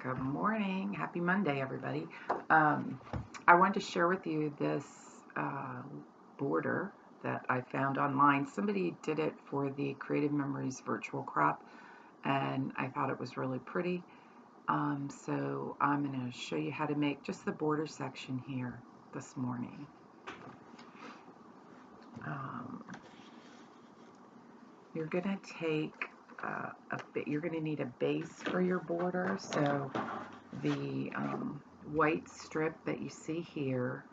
Good morning. Happy Monday, everybody. I wanted to share with you this border that I found online. Somebody did it for the Creative Memories virtual crop, and I thought it was really pretty. So I'm going to show you how to make just the border section here this morning. You're going to take you're going to need a base for your border. So the white strip that you see here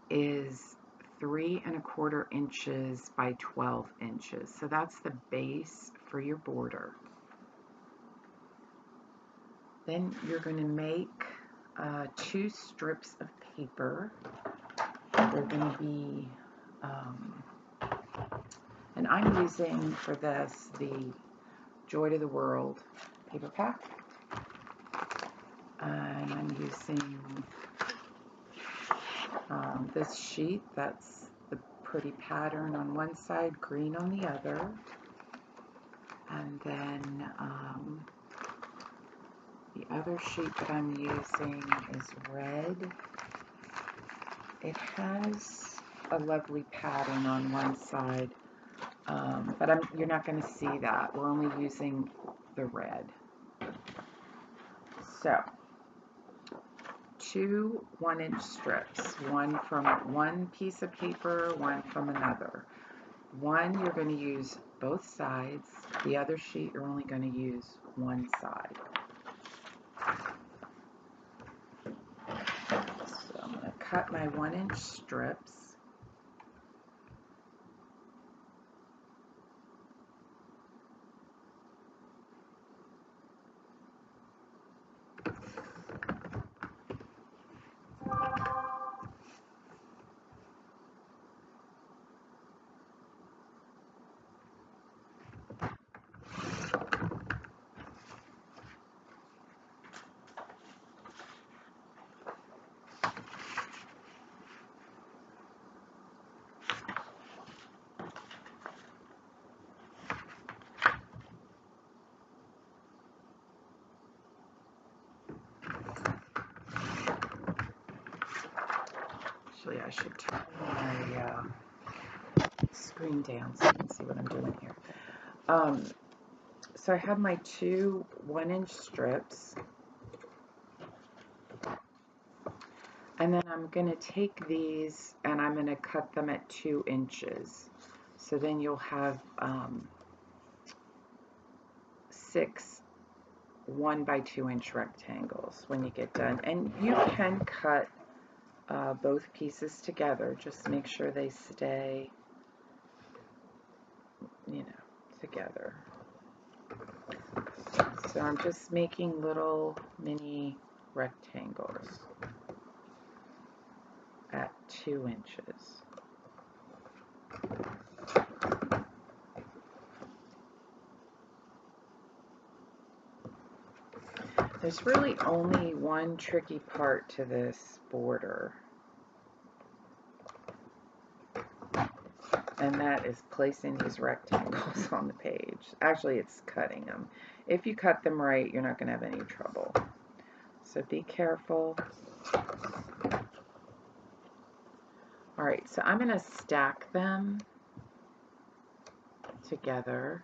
is 3¼ inches by 12 inches. So that's the base for your border. Then you're going to make 2 strips of paper. They're going to be, and I'm using for this the Joy to the World paper pack. And I'm using this sheet that's the pretty pattern on one side, green on the other. And then the other sheet that I'm using is red. It has a lovely pattern on one side, but you're not going to see that. We're only using the red. So, 2 1-inch strips, one from one piece of paper, one from another. One you're going to use both sides. The other sheet you're only going to use one side. So I'm going to cut my 1-inch strips. Actually, I should turn my screen down so you can see what I'm doing here. So I have my 2 1-inch strips, and then I'm going to take these and I'm going to cut them at 2 inches. So then you'll have 6 1-by-2-inch rectangles when you get done. And you can cut both pieces together. Just make sure they stay, together. So I'm just making little mini rectangles at 2 inches. There's really only one tricky part to this border, and that is placing these rectangles on the page. Actually, it's cutting them. If you cut them right, you're not going to have any trouble. So be careful. All right, so I'm going to stack them together.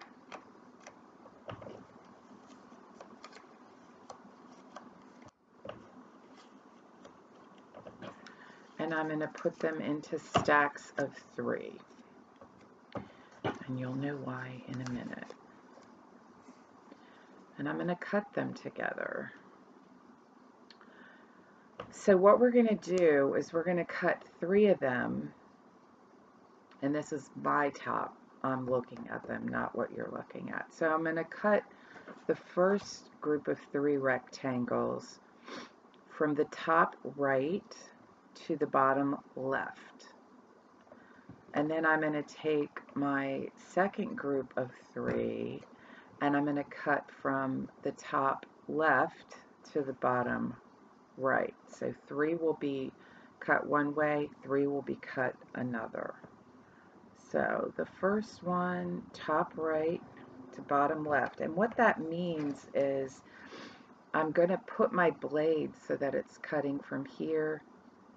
And I'm going to put them into stacks of 3. And you'll know why in a minute. And I'm going to cut them together. So what we're going to do is we're going to cut 3 of them. And this is my top. I'm looking at them, not what you're looking at. So I'm going to cut the first group of 3 rectangles from the top right to the bottom left. And then I'm going to take my second group of 3 and I'm going to cut from the top left to the bottom right. So 3 will be cut one way, 3 will be cut another. So the first one, top right to bottom left. And what that means is I'm going to put my blade so that it's cutting from here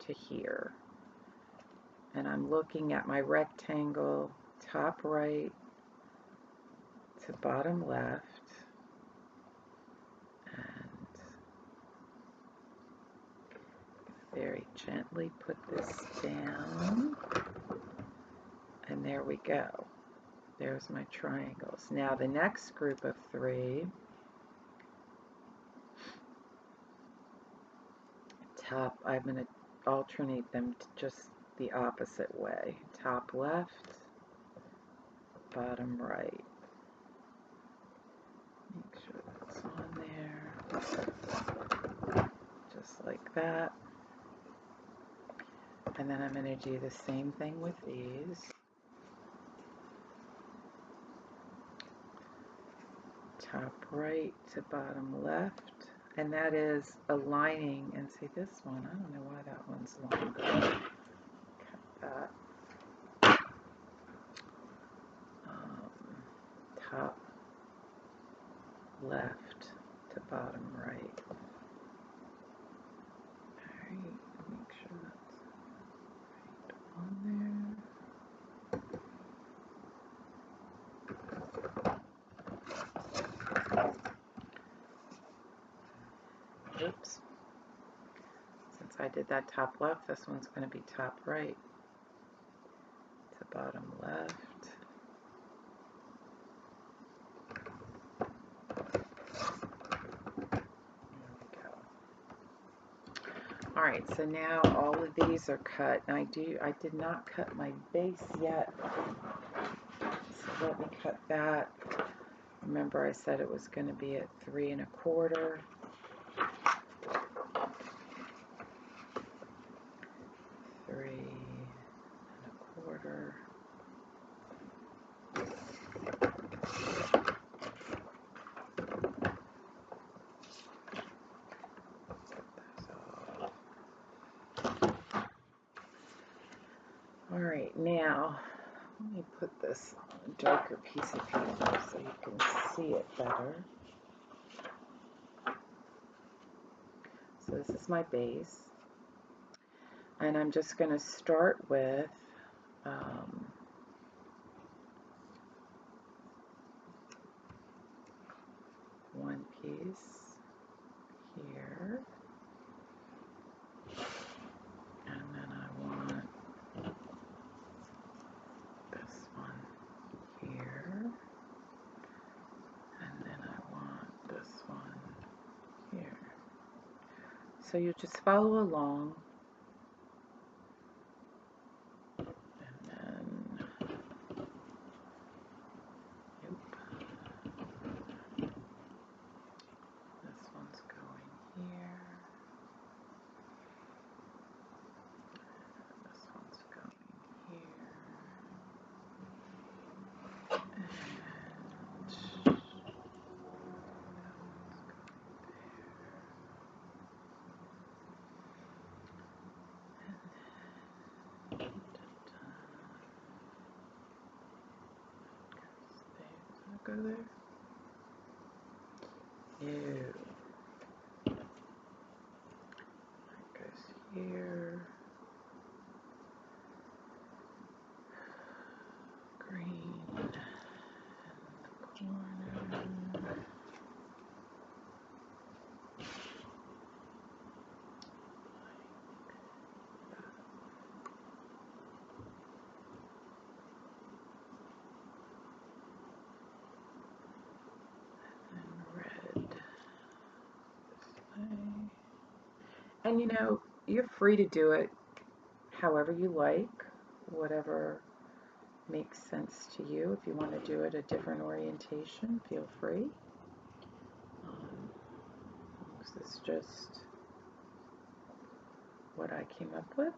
to here. And I'm looking at my rectangle, top right to bottom left. And very gently put this down. And there we go. There's my triangles. Now the next group of 3, top, I'm going to alternate them to just the opposite way. Top left, bottom right. Make sure that's on there. Just like that. And then I'm going to do the same thing with these. Top right to bottom left. And that is aligning, and see this one, I don't know why that one's longer. Cut that. Top left to bottom right. Alright, make sure that's right on there. Oops. Since I did that top left, this one's going to be top right to bottom left. Alright, so now all of these are cut. And I did not cut my base yet. So let me cut that. Remember I said it was going to be at 3 1/4. 3 1/4. Alright, now let me put this on a darker piece of paper so you can see it better. So this is my base. And I'm just going to start with one piece here. And then I want this one here. And then I want this one here. So you just follow along. And then, this one's going here. This one's going here. Go there. Ew. That goes here. Green in the corner. And you know, you're free to do it however you like, whatever makes sense to you. If you want to do it a different orientation, feel free. This is just what I came up with.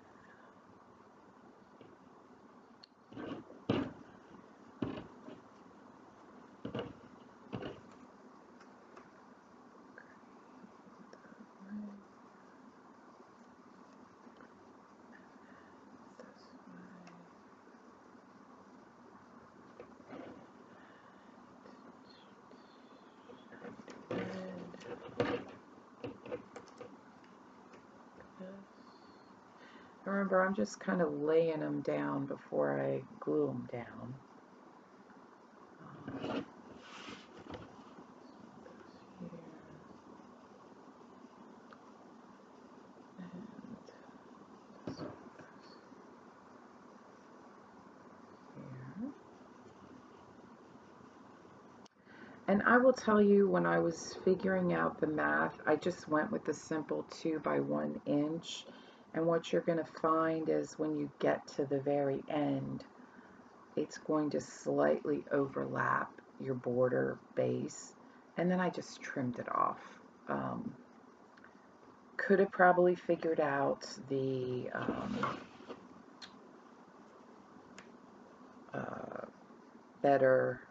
remember, I'm just kind of laying them down before I glue them down. Here. And I will tell you, when I was figuring out the math, I just went with the simple 2 by 1 inch. And what you're going to find is when you get to the very end, it's going to slightly overlap your border base. And then I just trimmed it off. Could have probably figured out the better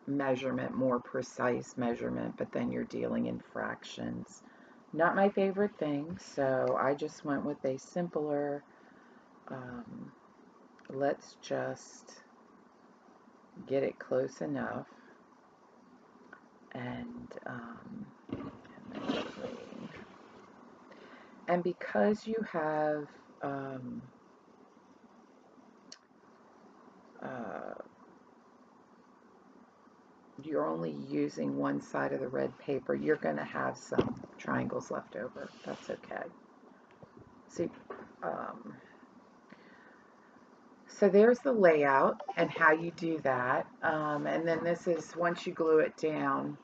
measurement, more precise measurement, but then you're dealing in fractions. Not my favorite thing, so I just went with a simpler, let's just get it close enough, and because you have you're only using one side of the red paper, you're going to have some triangles left over. That's okay. See, so there's the layout and how you do that. And then this is, once you glue it down,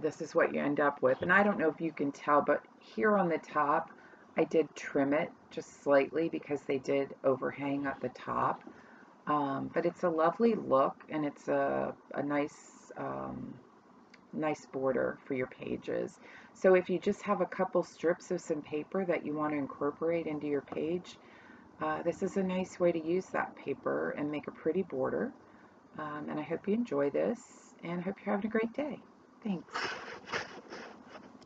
this is what you end up with. And I don't know if you can tell, but here on the top, I did trim it just slightly because they did overhang at the top. But it's a lovely look, and it's a nice nice border for your pages. So if you just have a couple strips of some paper that you want to incorporate into your page, this is a nice way to use that paper and make a pretty border. And I hope you enjoy this, and I hope you're having a great day. Thanks.